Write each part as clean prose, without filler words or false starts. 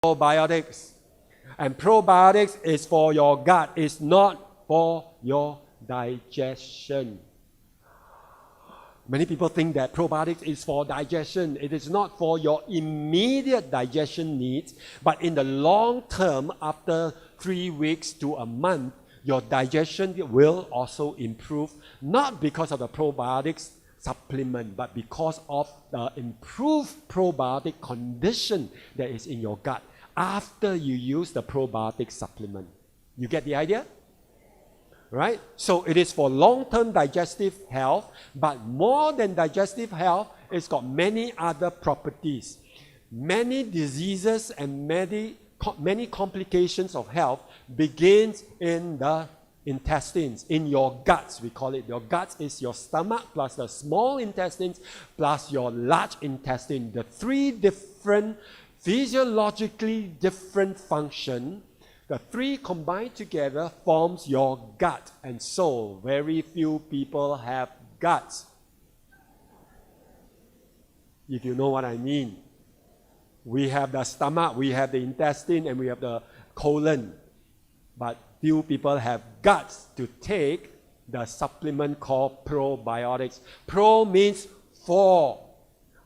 probiotics. And probiotics is for your gut. It's not for your digestion. Many people think that probiotics is for digestion. It is not for your immediate digestion needs, but in the long term, after 3 weeks to a month, your digestion will also improve, not because of the probiotics supplement, but because of the improved probiotic condition that is in your gut after you use the probiotic supplement. You get the idea? Right? So it is for long-term digestive health, but more than digestive health, it's got many other properties. Many diseases and many complications of health begins in the intestines, in your guts, we call it. Your guts is your stomach plus the small intestines plus your large intestine. The three different, physiologically different functions. The three combined together forms your gut and soul. Very few people have guts, if you know what I mean. We have the stomach, we have the intestine, and we have the colon. But few people have guts to take the supplement called probiotics. Pro means for.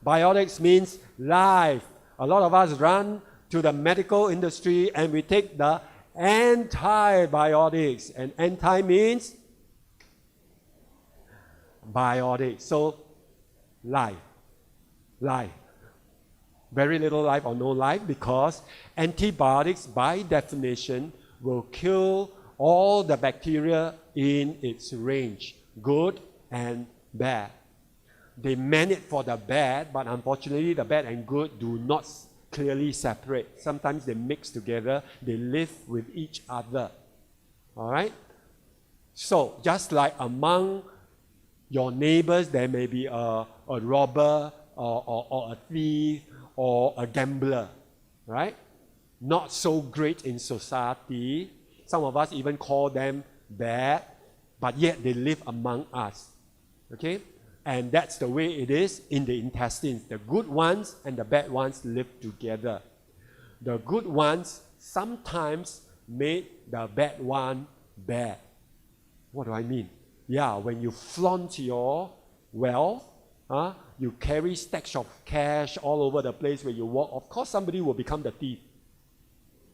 Biotics means life. A lot of us run to the medical industry and we take the antibiotics, and anti means biotics. So life. Very little life or no life, because antibiotics by definition will kill all the bacteria in its range, good and bad. They meant it for the bad, but unfortunately the bad and good do not clearly separate. Sometimes they mix together, they live with each other. All right? So, just like among your neighbors, there may be a robber or a thief or a gambler, right? Not so great in society. Some of us even call them bad, but yet they live among us. Okay? And that's the way it is in the intestines. The good ones and the bad ones live together. The good ones sometimes make the bad one bad. What do I mean? Yeah, when you flaunt your wealth, you carry stacks of cash all over the place where you walk, of course somebody will become the thief.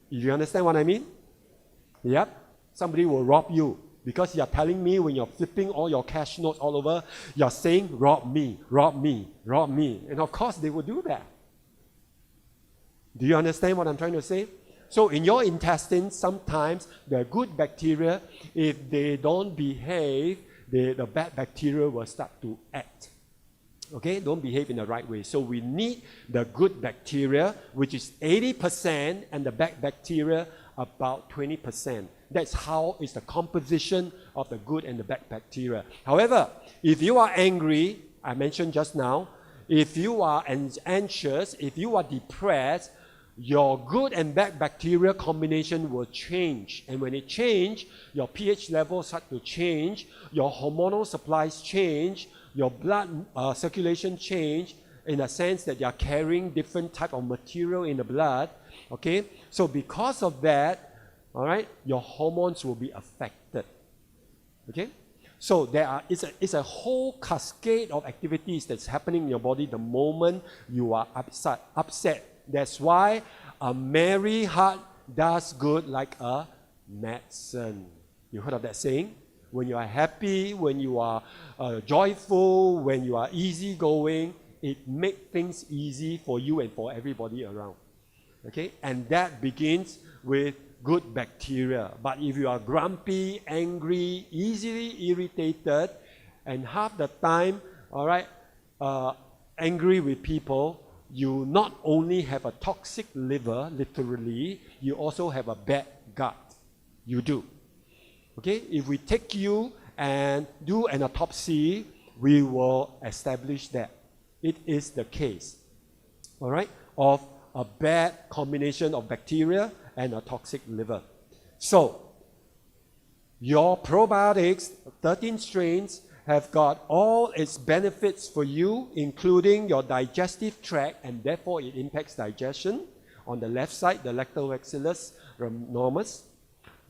You understand what I mean? Yep. Somebody will rob you. Because you're telling me when you're flipping all your cash notes all over, you're saying, rob me, rob me, rob me. And of course they will do that. Do you understand what I'm trying to say? So in your intestines, sometimes the good bacteria, if they don't behave, the bad bacteria will start to act. Okay, don't behave in the right way. So we need the good bacteria, which is 80%, and the bad bacteria about 20%. That's how is the composition of the good and the bad bacteria. However, if you are angry, I mentioned just now, if you are anxious, if you are depressed, your good and bad bacteria combination will change. And when it changes, your pH levels start to change, your hormonal supplies change, your blood circulation change, in a sense that you are carrying different type of material in the blood. Okay, so because of that, all right, your hormones will be affected. Okay, so it's a whole cascade of activities that's happening in your body the moment you are upset. That's why a merry heart does good like a medicine. You heard of that saying? When you are happy, when you are joyful, when you are easygoing, it makes things easy for you and for everybody around. Okay, and that begins with good bacteria. But if you are grumpy, angry, easily irritated, and half the time, all right, angry with people, you not only have a toxic liver, literally, you also have a bad gut. You do. Okay, if we take you and do an autopsy, we will establish that it is the case, all right, of a bad combination of bacteria and a toxic liver. So, your probiotics, 13 strains, have got all its benefits for you, including your digestive tract, and therefore it impacts digestion. On the left side, the Lactobacillus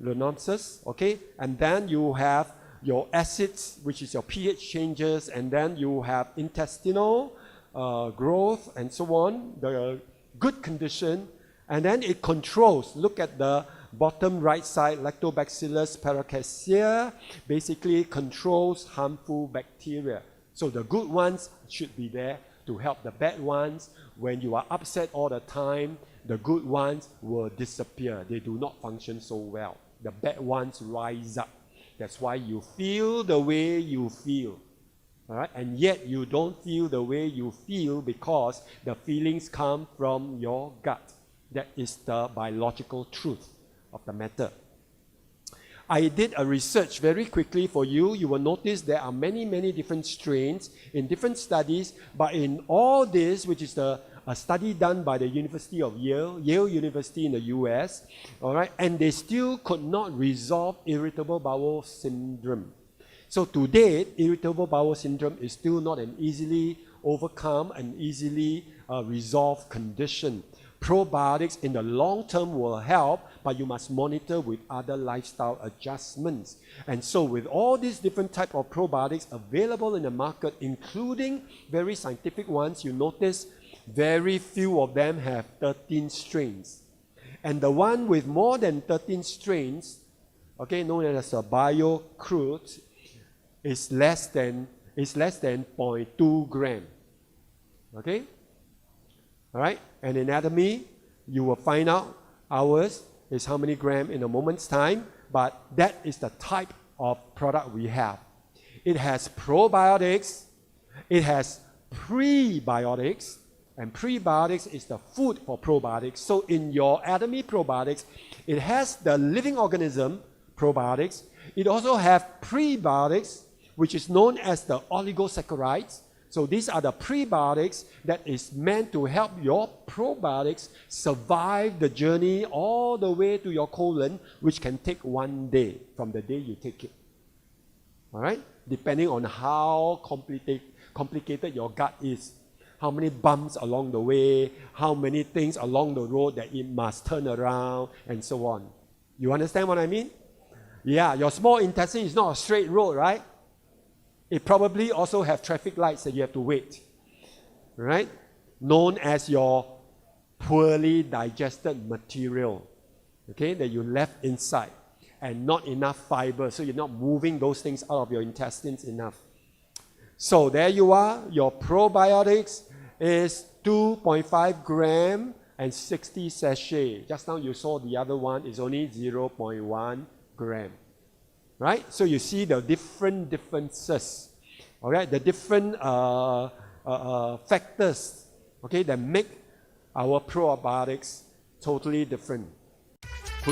rhamnosus, okay? And then you have your acids, which is your pH changes, and then you have intestinal growth and so on, the good condition, and then it controls, look at the bottom right side, Lactobacillus paracasea, basically controls harmful bacteria. So the good ones should be there to help the bad ones. When you are upset all the time, the good ones will disappear. They do not function so well. The bad ones rise up. That's why you feel the way you feel. All right? And yet you don't feel the way you feel because the feelings come from your gut. That is the biological truth of the matter. I did a research very quickly for you. You will notice there are many, many different strains in different studies, but in all this, which is a study done by the University of Yale University in the US, all right, and they still could not resolve irritable bowel syndrome. So to date, irritable bowel syndrome is still not an easily overcome and easily resolved condition. Probiotics in the long term will help, but you must monitor with other lifestyle adjustments. And so with all these different types of probiotics available in the market, including very scientific ones, you notice very few of them have 13 strains. And the one with more than 13 strains, okay, known as a bio-crude, is less than 0.2 gram. Okay? All right? And in anatomy, you will find out ours is how many grams in a moment's time, but that is the type of product we have. It has probiotics, it has prebiotics, and prebiotics is the food for probiotics. So in your Atomy Probiotics, it has the living organism probiotics. It also has prebiotics, which is known as the oligosaccharides. So these are the prebiotics that is meant to help your probiotics survive the journey all the way to your colon, which can take 1 day from the day you take it. All right? Depending on how complicated your gut is, how many bumps along the way, how many things along the road that it must turn around, and so on. You understand what I mean? Yeah, your small intestine is not a straight road, right? It probably also have traffic lights that you have to wait, right? Known as your poorly digested material, okay, that you left inside, and not enough fiber, so you're not moving those things out of your intestines enough. So there you are, your probiotics is 2.5 gram and 60 sachet. Just now you saw the other one is only 0.1 gram. Right? So you see the differences, all right? The different factors, okay, that make our probiotics totally different.